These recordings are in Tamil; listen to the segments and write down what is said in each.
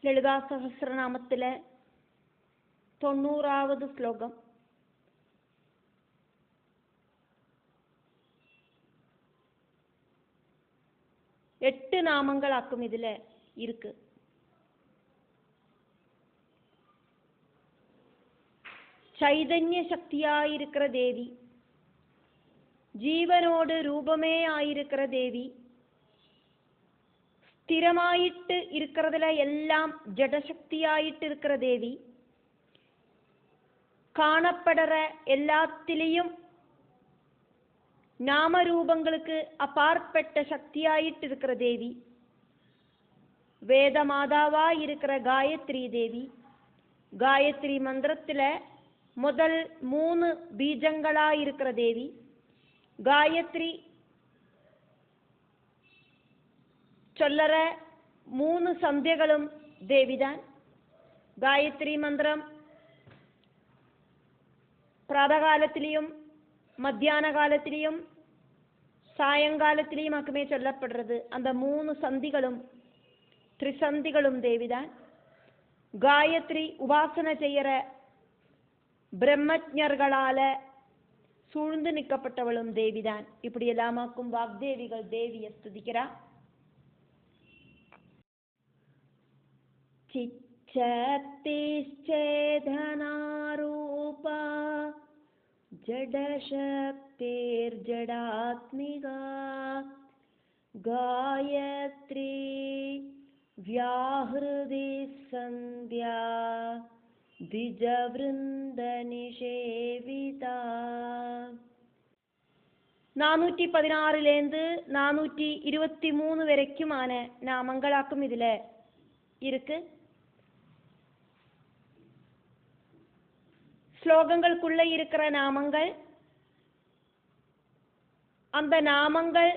ലളിതാ സഹസ്രനാമത്തിലെ 90ാമത് ശ്ലോകം. எட்டு நாமங்களாக்கும் இதுல இருக்கு. சைதன்ய சக்தியாயிருக்கிற தேவி, ஜீவனோடு ரூபமே ஆயிருக்கிற தேவி, ஸ்திரமாயிட்டு இருக்கிறதுல எல்லாம் ஜடசக்தியாயிட்டு இருக்கிற தேவி, காணப்படுற எல்லாத்திலையும் நாமரூபங்களுக்கு அப்பாற்பட்ட சக்தியாயிட்டு இருக்கிற தேவி, வேத மாதாவா இருக்கிற காயத்ரி தேவி, காயத்ரி மந்திரத்துல முதல் 3 பீஜங்களா இருக்கிற தேவி, காயத்ரி சொல்லற 3 சந்தியகளும் தேவிதான். காயத்ரி மந்திரம் பிராதகாலத்திலையும் மத்தியான காலத்திலையும் சாயங்காலத்திலையும் மட்டுமே சொல்லப்படுறது. அந்த 3 சந்திகளும் திரிசந்திகளும் தேவிதான். காயத்ரி உபாசனை செய்யற பிரம்மஜர்களால சூழ்ந்து நிற்கப்பட்டவளும் தேவிதான். இப்படி எல்லாமாக்கும் வாக்தேவிகள் தேவியை ஸ்துதிக்கிறா. சிச்சக்திச்சேதனாரூபா ஜடசக்திர்ஜடாத்மிகா காயத்ரி வியாஹ்ருதி சந்தியா திஜவ்ருந்த நிஷேவிதா. 416லேருந்து 423 வரைக்குமான நாமங்களாக்கும் இதுல இருக்கு. ஸ்லோகங்களுக்குள்ள இருக்கிற நாமங்கள், அந்த நாமங்கள்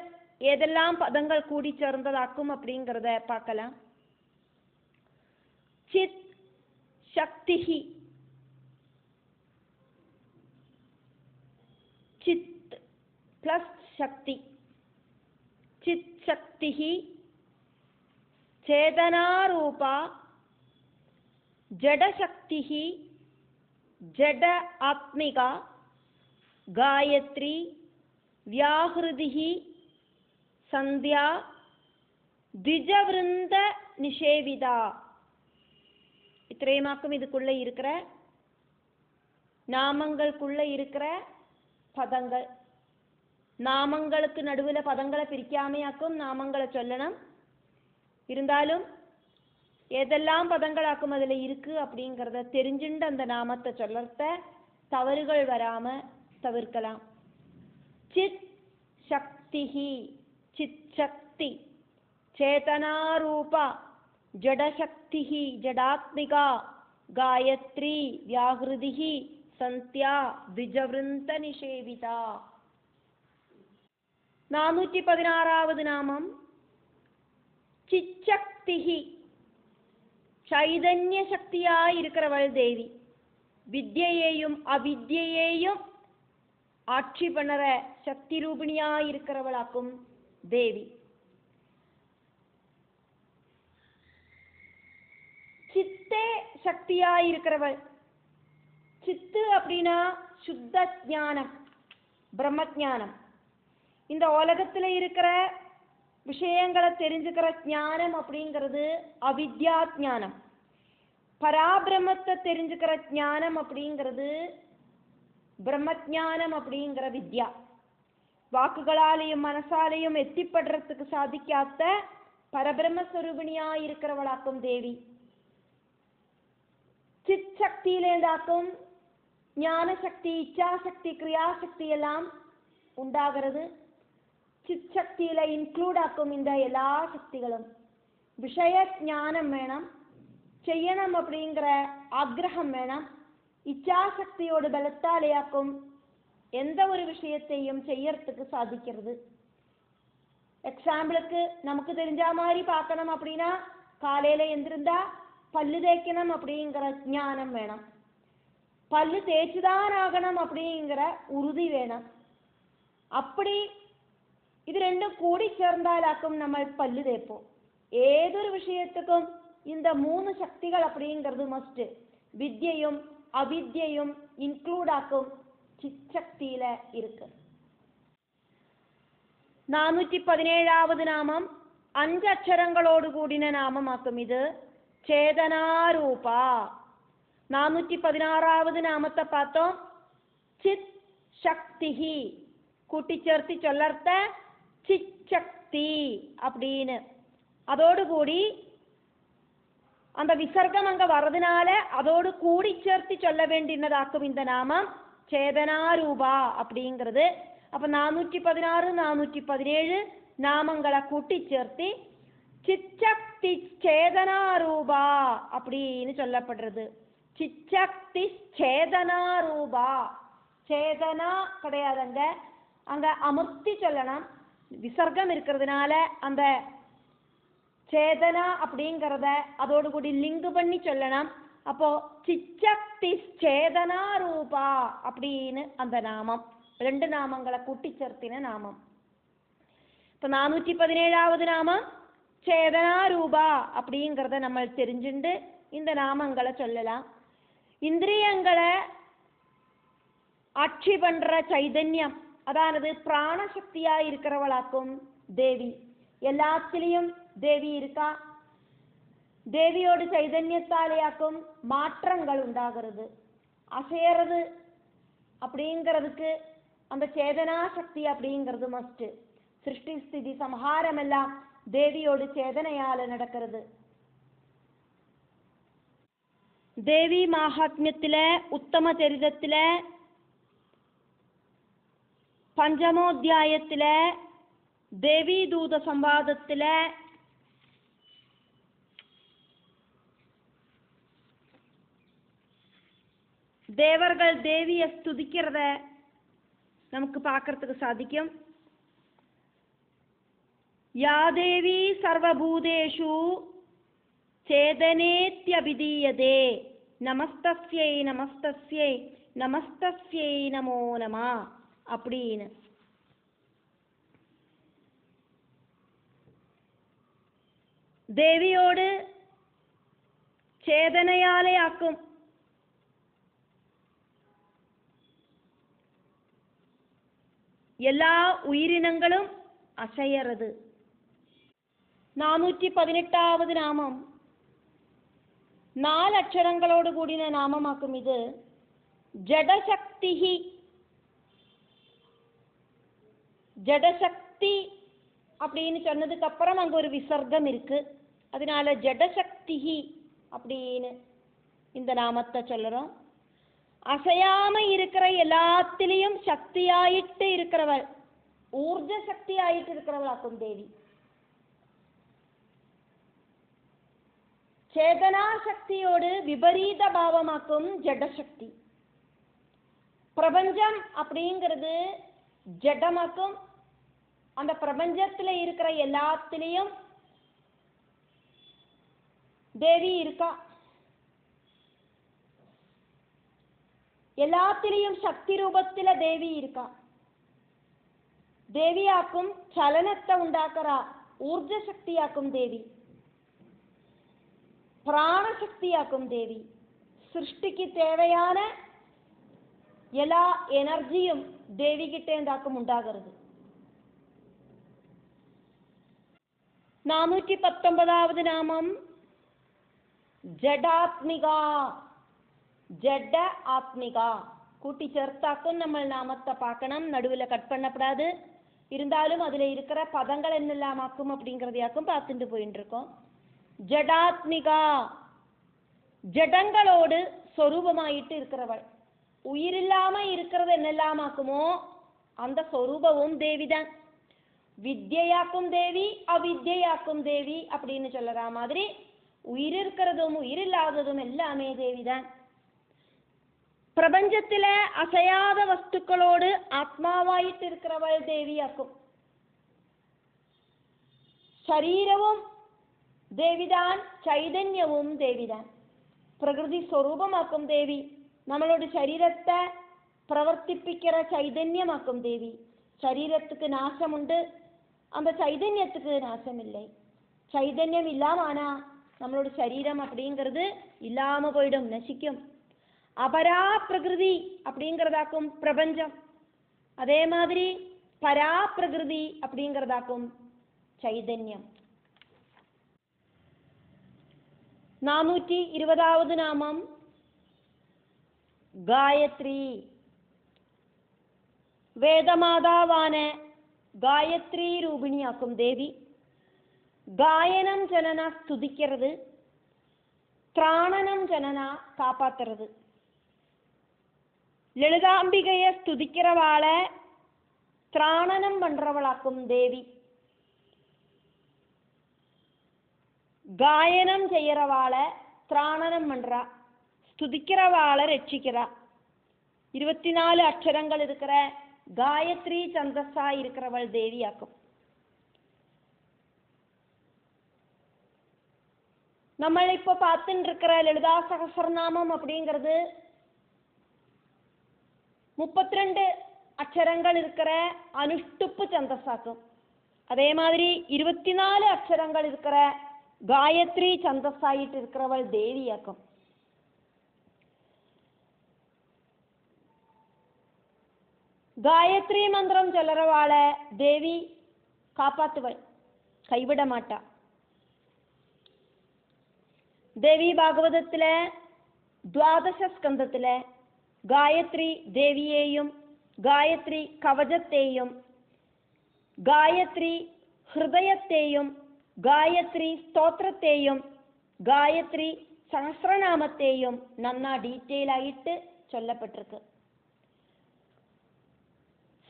எதெல்லாம் பதங்கள் கூடி சேர்ந்ததாக்கும் அப்படிங்கிறத பார்க்கலாம். சித் சக்திஹி, சித் பிளஸ் சக்தி, சித் சக்திஹி சேதனாரூபா ஜடசக்திஹி ஜட ஆத்மிகா காயத்ரி வியாஹ்ருதிஹி சந்தியா திஜவ்ருந்த நிஷேவிதா. இத்திரயமாக்கும் இதுக்குள்ள இருக்கிற நாமங்களுக்குள்ள இருக்கிற பதங்கள். நாமங்களுக்கு நடுவில் பதங்களை பிரிக்காமையாக்கும் நாமங்களை சொல்லணும். இருந்தாலும் எதெல்லாம் பதங்களாக்கும் அதில் இருக்கு அப்படிங்கிறத தெரிஞ்சுண்டு அந்த நாமத்தை சொல்லறத தவறுகள் வராம தவிர்க்கலாம். சித் சக்திஹி, சித் சக்தி, சேதனாரூபா ஜடசக்திஹி ஜடாத்மிகா காயத்ரி வியாஹ்ருதிஹி சந்தியா திஜவ்ருந்த நிஷேவிதா. 416வது நாமம் சிச்சக்திஹி, சைதன்ய சக்தியாய் இருக்கிறவள் தேவி, வித்யையையும் அவித்யையையும் ஆட்சி பண்ணற சக்தி ரூபிணியாய் இருக்கிறவளாக்கும் தேவி. சித்தே சக்தியாய் இருக்கிறவள். சித்து அப்படின்னா சுத்த ஞானம், பிரம்ம ஞானம். இந்த உலகத்துல இருக்கிற விஷயங்களை தெரிஞ்சுக்கிற ஞானம் அப்படிங்கிறது அவித்யா ஞானம். பராபிரமத்தை தெரிஞ்சுக்கிற ஞானம் அப்படிங்கிறது பிரம்மஞானம் அப்படிங்கிற வித்யா. வாக்குகளாலையும் மனசாலையும் எத்திப்படுறதுக்கு சாதிக்காத பரபிரம்மஸ்வரூபிணியா இருக்கிறவளாக்கும் தேவி. சித் சக்தியிலேந்தாக்கும் ஞான சக்தி, இச்சாசக்தி, கிரியாசக்தி எல்லாம் உண்டாகிறது. சித் சக்தியில இன்க்ளூட் ஆக்கும் இந்த எல்லா சக்திகளும். விஷய ஞானம் வேணும், செய்யணும் அப்படிங்கிற ஆக்ரகம் வேணும். இச்சாசக்தியோடு பலத்தாலேயாக்கும் எந்த ஒரு விஷயத்தையும் செய்யறதுக்கு சாதிக்கிறது. எக்ஸாம்பிளுக்கு நமக்கு தெரிஞ்ச மாதிரி பார்க்கணும் அப்படின்னா காலையில எந்திருந்தா பல்லு தேய்க்கணும் அப்படிங்கிற ஞானம் வேணும். பல்லு தேய்ச்சுதான் ஆகணும் அப்படிங்கிற உறுதி வேணும். அப்படி இது ரெண்டும் கூடி சேர்ந்தாலாக்கும் நம்ம பல்லு தேய்ப்போம். ஏதொரு விஷயத்துக்கும் இந்த 3 சக்திகள் அப்படிங்கிறது மஸ்ட். வித்யையும் அவித்யையும் இன்க்ளூட் ஆக்கும் சிச்சக்தியில இருக்கு. 417வது நாமம் 5 அக்ஷரங்களோடு கூடின நாமமாக்கும். இது சேதனாரூபா. 416வது நாமத்தை பார்த்தோம், சித் சக்திஹி. கூட்டிச்சேர்த்தி சொல்லர்த்த சிச்சக்தி அப்படின்னு. அதோடு கூடி அந்த விசர்க்கம் அங்க வர்றதுனால அதோடு கூடி சேர்த்து சொல்ல வேண்டியதாக்கும் இந்த நாமம் சேதனாரூபா அப்படிங்கிறது. அப்ப 416 417 நாமங்களை கூட்டி சேர்த்து சிச்சக்தி சேதனாரூபா அப்படின்னு சொல்லப்படுறது. சிச்சக்தி சேதனாரூபா. சேதனா கிடையாதுங்க, அங்க அமர்த்தி சொல்லணும். விசர்க்கம் இருக்கிறதுனால அந்த சேதனா அப்படிங்கிறத அதோடு கூடி லிங்கு பண்ணி சொல்லணும். அப்போ சிச்சக்தி சேதனா ரூபா அப்படின்னு அந்த நாமம். 2 நாமங்களை கூட்டி சேர்த்தின நாமம். இப்போ 417வது நாமம் சேதனா ரூபா அப்படிங்கிறத நம்ம தெரிஞ்சுண்டு இந்த நாமங்களை சொல்லலாம். இந்திரியங்களை ஆட்சி பண்ற சைதன்யம், அதாவது பிராணசக்தியா இருக்கிறவளாக்கும் தேவி. எல்லாத்திலையும் தேவி இருக்கா. தேவியோடு சைதன்யத்தாலேயாக்கும் மாற்றங்கள் உண்டாகிறது. அசையறது அப்படிங்கிறதுக்கு அந்த சேதனா சக்தி அப்படிங்கிறது மஸ்ட். சிருஷ்டி ஸ்திதி சம்ஹாரம் எல்லாம் தேவியோடு சேதனையால நடக்கிறது. தேவி மகாத்மியத்துல உத்தம சரிதத்துல பஞ்சமோத்தியாயத்துல தேவி தூத சம்வாதத்துல தேவர்கள் தேவியை ஸ்துதிக்கிறத நமக்கு பார்க்கறதுக்கு சாதிக்கும். யா தேவி சர்வபூதேஷு சேதனேத்யபிதீயதே நமஸ்தஸ்யை நமஸ்தஸ்யை நமஸ்தஸ்யை நமோ நம அப்படின்னு. தேவியோடு சேதனையாலே ஆக்கும். எல்லா உயிரினங்களும் அசையறது. 418வது நாமம் 4 அக்ஷரங்களோடு கூடின நாமமாக்கும். இது ஜடசக்திஹி. ஜடசக்தி அப்படின்னு சொன்னதுக்கு அப்புறம் அங்க ஒரு விசர்க்கம் இருக்கு. அதனால ஜடசக்திஹி அப்படின்னு இந்த நாமத்தை சொல்லுறோம். அசையாம இருக்கிற எல்லாத்திலையும் சக்தியாயிட்டு இருக்கிறவள், ஊர்ஜ சக்தி ஆயிட்டு இருக்கிறவளாக்கும் தேவி. சேதனா சக்தியோடு விபரீத பாவமாக்கும் ஜடசக்தி. பிரபஞ்சம் அப்படிங்கிறது ஜடமாக்கும். அந்த பிரபஞ்சத்துல இருக்கிற எல்லாத்திலையும் தேவி இருக்கா. எல்லாத்திலையும் சக்தி ரூபத்துல தேவி இருக்கா. தேவியாக்கும் சலனத்தை உண்டாக்குறா, ஊர்ஜ சக்தியாக்கும் தேவி, பிராணசக்தியாக்கும் தேவி. சிருஷ்டிக்கு தேவையான எல்லா எனர்ஜியும் தேவி கிட்டே இருந்தாக்கும் உண்டாகிறது. 419வது நாமம் ஜடாத்மிகா. ஜட ஆத்மிகா கூட்டி சேர்த்தாக்கும் நம்ம நாமத்தை பார்க்கணும். நடுவில் கட் பண்ணப்படாது. இருந்தாலும் அதுல இருக்கிற பதங்கள் என்னெல்லாம் ஆக்கும் அப்படிங்கிறதையாக்கும் பார்த்துட்டு போயிட்டு இருக்கோம். ஜடாத்மிகா, ஜடங்களோடு சொரூபமாயிட்டு இருக்கிறவள். உயிரில்லாம இருக்கிறது என்னெல்லாம் ஆக்குமோ அந்த சொரூபமும் தேவிதான். வித்யாக்கும் தேவி அவித்யாக்கும் தேவி அப்படின்னு சொல்லுற மாதிரி உயிர் இருக்கிறதும் உயிர் இல்லாததும் எல்லாமே தேவிதான். பிரபஞ்சத்தில அசையாத வஸ்துக்களோடு ஆத்மாவாயிட்டு இருக்கிறவள் தேவியாக்கும். சரீரமும் தேவிதான், சைதன்யமும் தேவிதான். பிரகிருதி ஸ்வரூபமாக்கும் தேவி. நம்மளோட சரீரத்தை பிரவர்த்திப்பிக்கிற சைதன்யமாக்கும் தேவி. சரீரத்துக்கு நாசம் உண்டு, அந்த சைதன்யத்துக்கு நாசம் இல்லை. சைதன்யம் இல்லாம ஆனா நம்மளோட சரீரம் அப்படிங்கிறது இல்லாம போயிடும், நசிக்கும். அபரா பிரகிருதி அப்படிங்கிறதாக்கும் பிரபஞ்சம். அதே மாதிரி பரா பிரகிருதி அப்படிங்கிறதாக்கும் சைதன்யம். 420வது நாமம் காயத்ரி. வேதமாதாவான காயத்ரி ரூபிணியாக்கும் தேவி. காயனம் ஜனனா ஸ்துதிக்கிறது, திராணனம் ஜனனா காப்பாத்துறது. லலிதாம்பிகைய ஸ்துதிக்கிறவாள திராணனம் பண்றவளாக்கும் தேவி. காயனம் செய்யறவாள திராணனம் பண்றா, ஸ்துதிக்கிறவாள ரட்சிக்கிறா. 24 அக்ஷரங்கள் இருக்கிற காயத்ரி சந்தஸா இருக்கிறவள் தேவியாக்கும். நம்ம இப்ப பார்த்துட்டு இருக்கிற லலிதா சகஸ்ரநாமம் அப்படிங்கிறது 32 அக்ஷரங்கள் இருக்கிற அனுஷ்டுப்பு சந்தஸாக்கும். அதே மாதிரி 24 அக்ஷரங்கள் இருக்கிற காயத்ரி சந்தஸாயிட்டு இருக்கிறவள் தேவியாக்கும். காயத்ரி மந்திரம் சொல்லறவாள தேவி காப்பாத்துவள், கைவிட மாட்டா. தேவி பாகவதத்துல 12 ஸ்கந்தத்துல காயத்ரி தேவியையும் காயத்ரி கவசத்தையும் காயத்ரி ஹிருதயத்தையும் காயத்ரி ஸ்தோத்திரத்தையும் காயத்ரி சஹஸ்ரநாமத்தையும் நன்னா டீட்டெயில் ஆயிட்டு சொல்லப்பட்டிருக்கு.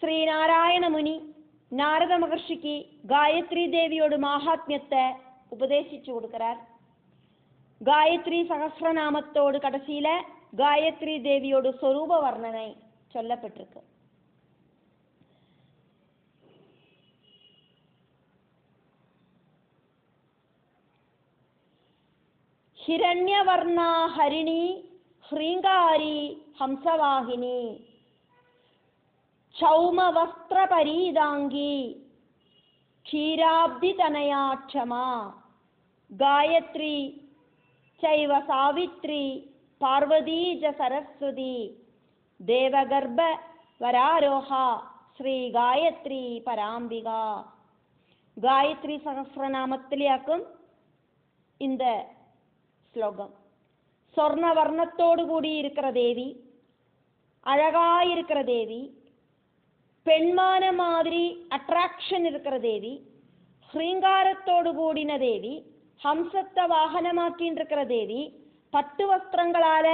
ஸ்ரீநாராயண முனி நாரத மகர்ஷிக்கு காயத்ரி தேவியோட மகாத்மியத்தை உபதேசிச்சு கொடுக்கிறார். காயத்ரி சகஸ்ரநாமத்தோடு கடைசியில காயத்ரி தேவியோட சொரூப வர்ணனை சொல்லப்பட்டிருக்கு. ஹிரண்யவர்ணா ஹரிணி ஹ்ரீங்காரி ஹம்சவாகினி சௌமவஸ்திர பரீதாங்கி க்ஷீராப்தி தனயாட்சமா காயத்ரி சைவ சாவித்ரி பார்வதி ஜ சரஸ்வதி தேவகர்ப்ப வராரோஹா ஸ்ரீ காயத்ரி பராம்பிகா. காயத்ரி சகஸ்ரநாமத்திலேயாக்கும் இந்த ஸ்லோகம். சொர்ண வர்ணத்தோடு கூடி இருக்கிற தேவி, அழகாயிருக்கிற தேவி, பெண்மான மாதிரி அட்ராக்ஷன் இருக்கிற தேவி, ஸ்ரீங்காரத்தோடு கூடின தேவி, ஹம்சத்தை வாகனமாக்கின்னு இருக்கிற தேவி, பட்டு வஸ்திரங்களால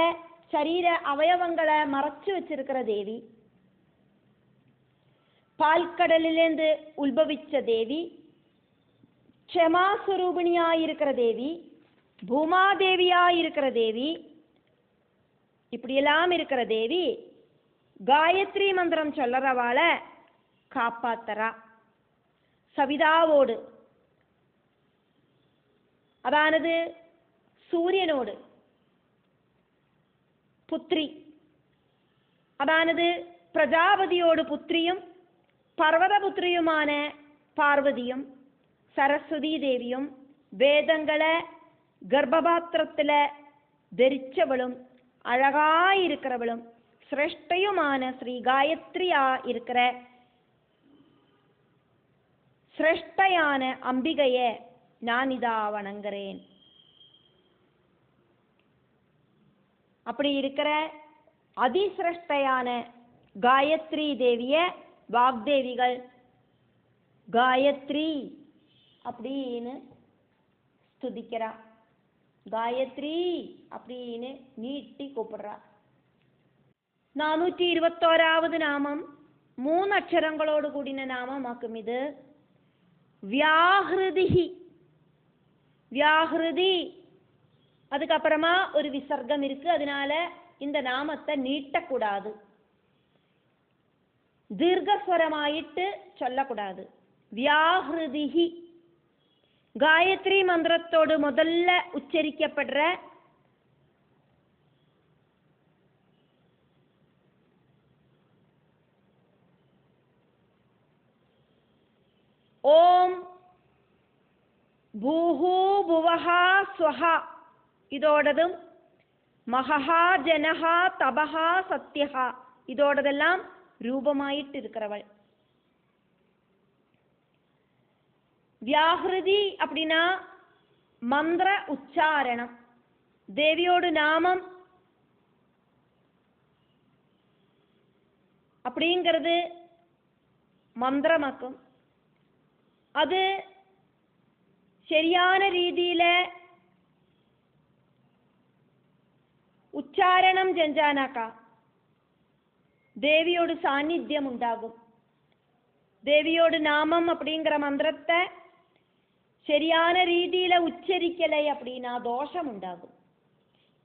சரீர அவயவங்களை மறைச்சு வச்சிருக்கிற தேவி, பால்கடலிலேந்து உத்பவிச்ச தேவி, க்ஷமாஸ்வரூபிணியாயிருக்கிற தேவி, பூமாதேவியாயிருக்கிற தேவி, இப்படியெல்லாம் இருக்கிற தேவி காயத்ரி மந்திரம் சொல்லறவாள காப்பாத்தரா. சவிதாவோடு, அதானது சூரியனோடு புத்திரி, அதானது பிரஜாபதியோடு புத்திரியும் பர்வத புத்திரியுமான பார்வதியும் சரஸ்வதி தேவியும் வேதங்களை கர்ப்பபாத்திரத்துல தரிச்சவளும் அழகாயிருக்கிறவளும் சிரேஷ்டையுமான ஸ்ரீ காயத்ரியா இருக்கிற சிரேஷ்டையான அம்பிகைய நான் இதா வணங்குறேன். அப்படி இருக்கிற அதிசிரஷ்டையான காயத்ரி தேவிய வாக்தேவிகள் காயத்ரி அப்படின்னு ஸ்துதிக்கிறா, காயத்ரி அப்படின்னு நீட்டி கூப்பிடுறா. 421வது நாமம் 3 அக்ஷரங்களோடு கூடின நாமமாக்கும். இது வியாஹிருதி. வியாஹிருதி அதுக்கப்புறமா ஒரு விசர்க்கம் இருக்கு, அதனால இந்த நாமத்தை நீட்டக்கூடாது, தீர்க்கஸ்வரமாயிட்டு சொல்லக்கூடாது. வியாஹிருதி காயத்ரி மந்திரத்தோடு முதல்ல உச்சரிக்கப்படுற ஓம் பூஹு புவஹா ஸ்வஹா இதோடதும் மகஹா ஜனஹா தபஹா சத்யஹா இதோடதெல்லாம் ரூபமாயிட்டு இருக்கிறவள். வியாஹிருதி அப்படின்னா மந்திர உச்சாரணம். தேவியோடு நாமம் அப்படிங்கிறது മന്ത്രമാക്കും. അത് ശരിயான രീതിയിൽ ഉച്ചാരണം ചെഞ്ചാനാക്കാം. தேவியோடு சாநித்தியம் உண்டாகும். தேவியோடு நாமம் அப்படிங்கிற மந்திரத்தை ശരിயான രീതിയിൽ ഉച്ചരിക്കலை அப்படின்னா ദോഷം ഉണ്ടാകും.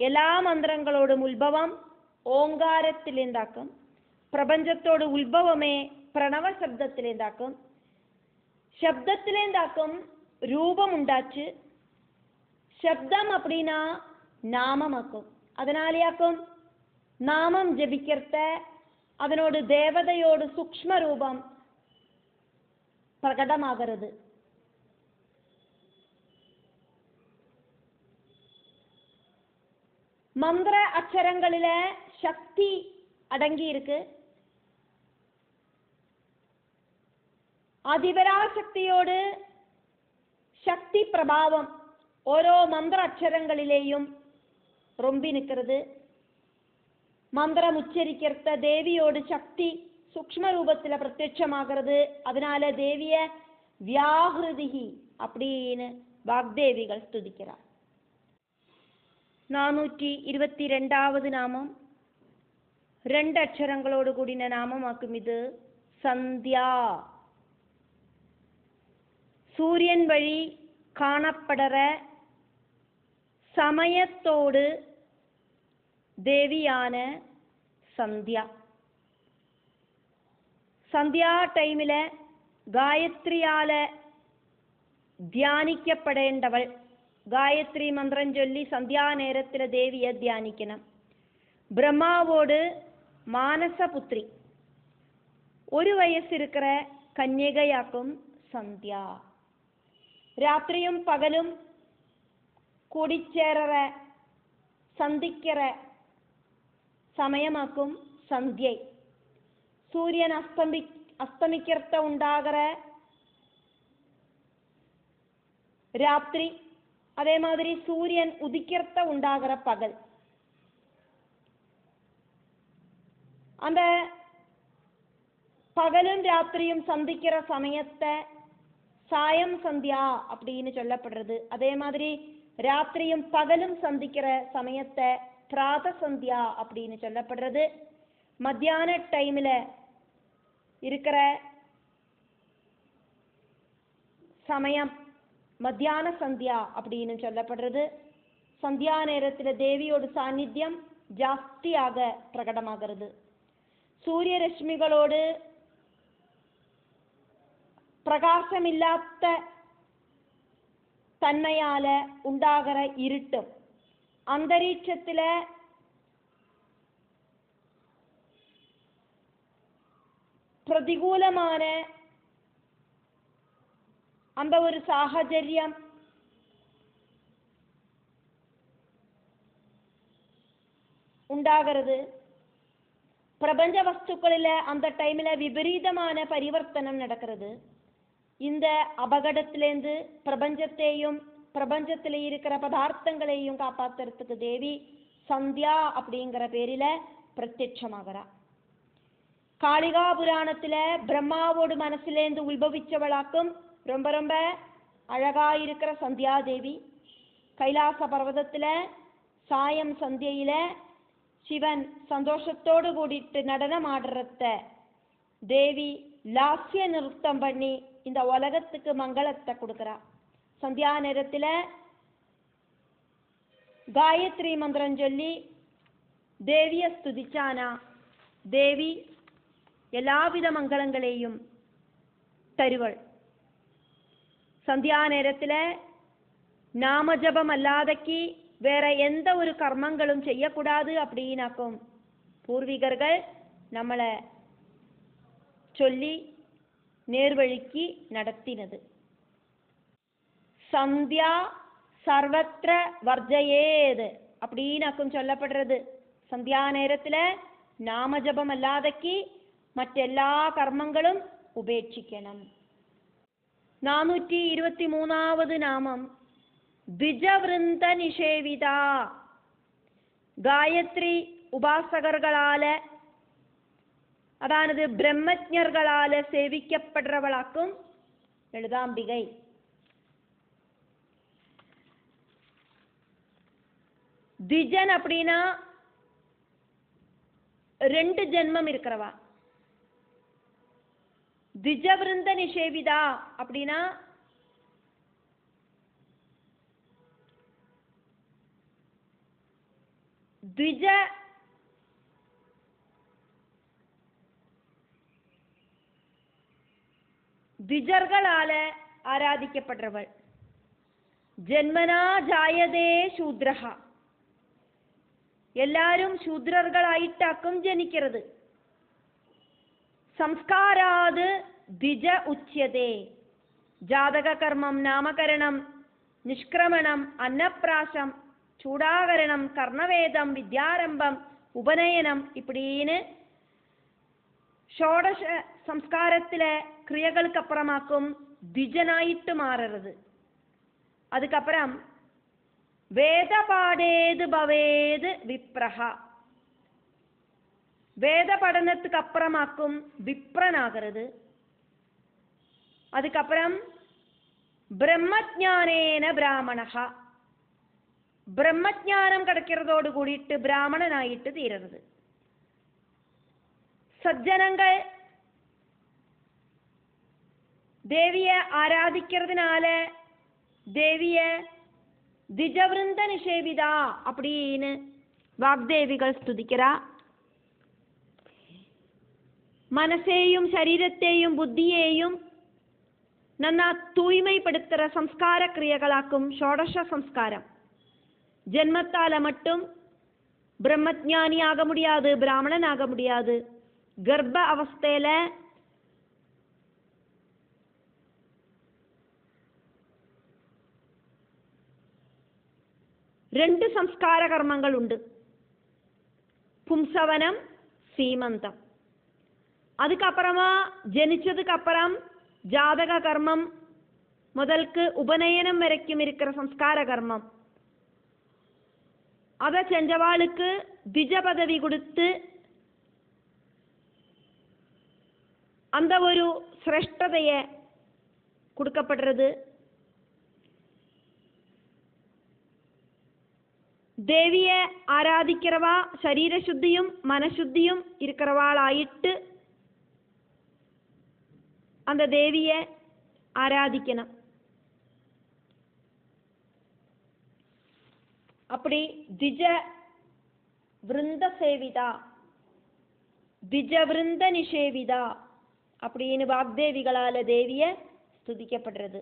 എല്ലാ മന്ത്രങ്ങളോടും ഉത്ഭവം ഓങ്കാരത്തിലേന്താക്കും. പ്രപഞ്ചത്തോട് ഉത്ഭവമേ പ്രണവ ശബ്ദത്തിലേന്താക്കും. ശബ്ദത്തിലേന്താക്കും രൂപമുണ്ടാച്ച് ശബ്ദം அப்படின்னா നാമമാക്കും. அதனாலேயாக்கும் നാമം ജപിക്കർത്ത അതിനോട് ദേവതയോട് സൂക്ഷ്മരൂപം പ്രകടമാകരുത്. மந்திர அச்சரங்களில சக்தி அடங்கி இருக்கு. அதிபராசக்தியோடு சக்தி பிரபாவம் ஓரோ மந்திர அச்சரங்களிலேயும் ரொம்பி நிற்கிறது. மந்திரம் உச்சரிக்கிறத தேவியோடு சக்தி சூக்ஷ்ம ரூபத்தில் பிரத்யட்சமாகிறது. அதனால தேவிய வியாஹிருதி அப்படின்னு வாக்தேவிகள் ஸ்துதிக்கிறார். 422வது நாமம் 2 அக்ஷரங்களோடு கூடின நாமமாக்கும். இது சந்தியா. சூரியன் வழி காணப்படுற சமயத்தோடு தேவியான சந்தியா. சந்தியா டைமில் காயத்ரியால தியானிக்கப்படേണ്ടവൾ. ഗായത്രി മന്ത്രം ചൊല്ലി സന്ധ്യാനേരത്തിൽ ദേവിയെ ധ്യാനിക്കണം. ബ്രഹ്മാവോട് മാനസപുത്രി 1 വയസ്സിருக்கிற കന്യകയാക്കും സന്ധ്യ. രാത്രിയും പകലും കൂടിച്ചേരற സന്ധിக்கிற സമയമാക്കും സന്ധ്யை. സൂര്യൻ അസ്തമിக்கிறத ഉണ്ടാகிற രാത്രി, அதே மாதிரி சூரியன் உதிக்கிறத உண்டாகிற பகல். அந்த பகலும் ராத்திரியும் சந்திக்கிற சமயத்தை சாயம் சந்தியா அப்படின்னு சொல்லப்படுறது. அதே மாதிரி ராத்திரியும் பகலும் சந்திக்கிற சமயத்தை பிராத சந்தியா அப்படின்னு சொல்லப்படுறது. மத்தியான டைமில் இருக்கிற சமயம் மத்தியான சந்தியா அப்படின்னு சொல்லப்படுறது. சந்தியா நேரத்தில் தேவியோட சாநித்தியம் ஜாஸ்தியாக பிரகடமாகிறது. சூரிய ரஷ்மிகளோடு பிரகாசமில்லாத தன்மையால உண்டாகிற இருட்டும் அந்தரீட்சத்தில் പ്രതികൂലமான அந்த ஒரு சாஹச்சரியம் உண்டாகிறது. பிரபஞ்ச வஸ்துக்களில் அந்த டைமில் விபரீதமான பரிவர்த்தனம் நடக்கிறது. இந்த அபகடத்திலேருந்து பிரபஞ்சத்தையும் பிரபஞ்சத்தில் இருக்கிற பதார்த்தங்களையும் காப்பாற்றுறதுக்கு தேவி சந்தியா அப்படிங்கிற பேரில் பிரத்யட்சமாகிறா. காளிகா புராணத்தில் பிரம்மாவோடு மனசிலேந்து உத்பவிச்சவளாக்கும் ரொம்ப ரொம்ப அழகாயிருக்கிற சந்தியா தேவி. கைலாச பர்வதத்தில் சாயம் சந்தியில் சிவன் சந்தோஷத்தோடு கூடிட்டு நடனம் ஆடுறத தேவி லாஸ்ய நிறுத்தம் பண்ணி இந்த உலகத்துக்கு மங்களத்தை கொடுக்குறா. சந்தியா நேரத்தில் காயத்ரி மந்திரம் சொல்லி தேவியை ஸ்துதிச்சானா தேவி எல்லாவித மங்களங்களையும் தருவள். சந்தியா நேரத்தில் நாமஜபம் அல்லாதக்கு வேற எந்த ஒரு கர்மங்களும் செய்யக்கூடாது அப்படின்னாக்கும் பூர்வீகர்கள் நம்மளை சொல்லி நேர்வழிக்கு நடத்தினது. சந்தியா சர்வத்திர வர்ஜயேத் அப்படின்னாக்கும் சொல்லப்படுறது. சந்தியா நேரத்தில் நாமஜபம் அல்லாதக்கு മറ്റെല്ലാ കർമ്മങ്ങളും ഉപേക്ഷിക്കണം. 423ാമത് നാമം ദ്വിജവൃന്ദ നിഷേവിത. ഗായത്രി ഉപാസകர்களால അതായത് ബ്രഹ്മജ്ഞர்களால സേവിക്കപ്പെടുறவளாக்கும் ലളിതാംബിகை. ദ്വിജൻ அப்படின்னா 2 ஜென்மம் இருக்கிறவா. ദ്വിജവൃന്ദ നിഷേവിത அப்படின்னா ദ്വിജர்களால ആരാധിക്കപ്പെടുறവൾ. ജന്മനാ ജായതേ ശൂദ്രഹ, എല്ലാരും ശൂദ്രர்களாയിട്ടാക്കും ജനിക്കുന്നത്. സംസ്കാരാത് ദ്വിജ ഉച്യതേ. ജാതകകർമ്മം, നാമകരണം, നിഷ്ക്രമണം, അന്നപ്രാശം, ചൂടാകരണം, കർണവേദം, വിദ്യാരംഭം, ഉപനയനം இப்படின்னு ஷோடச സംസ്കാരത്തിലെ ക്രിയകൾക്കപ്പുറമാക്കും ദ്വിജനായിട്ട് മാറരുത്. அதுக்கப்புறம் வேதபாடேது பவேது விப்ரஹ, வேத പഠനத்துக்கு அப்புறமாக்கும் விப்ரனாகிறது. அதுக்கப்புறம் பிரம்மஜானேன பிராமணஹ, பிரம்மஜானம் கிடைக்கிறதோடு கூடிட்டு பிராமணனாயிட்டு தீரறது. சஜ்ஜனங்கள் தேவியை ஆராதிக்கிறதுனால தேவியை ദ്വിജവൃന്ദ നിഷേവിത அப்படின்னு வாக்தேவிகள் ஸ்துதிக்கிறா. മനസ്സേയും ശരീരത്തെയും ബുദ്ധിയെയും നന്നാ தூய்மைப்படுத்துற സംസ്കാര ക്രിയകളാക്കും ஷோடச സംസ്കാരം. ஜென்மத்தால மட்டும் பிரம்மஜானி ஆக முடியாது, பிராமணன் ஆக முடியாது. கர்ப்ப அவஸ்தையில രണ്ട് സംസ്കാര കർമ്മങ്ങളുണ്ട്, പുംസവനം, സീമന്തം. அதுக்கப்புறமா ஜனிச்சதுக்கு அப்புறம் ஜாதக கர்மம் முதல்க்கு உபநயனம் வரைக்கும் இருக்கிற சம்ஸ்கார கர்மம். அதை செஞ்சவாளுக்கு திஜ பதவி கொடுத்து அந்த ஒரு சிரேஷ்டதையை கொடுக்கப்படுறது. தேவியை ஆராதிக்கிறவா சரீரசுத்தியும் மனசுத்தியும் இருக்கிறவாளாயிட்டு அந்த தேவியை ஆராதிக்கணும். அப்படி திஜ விருந்த சேவிதா, திஜ விருந்த நிஷேவிதா அப்படின்னு வாக்தேவிகளால தேவியை ஸ்துதிக்கப்படுறது.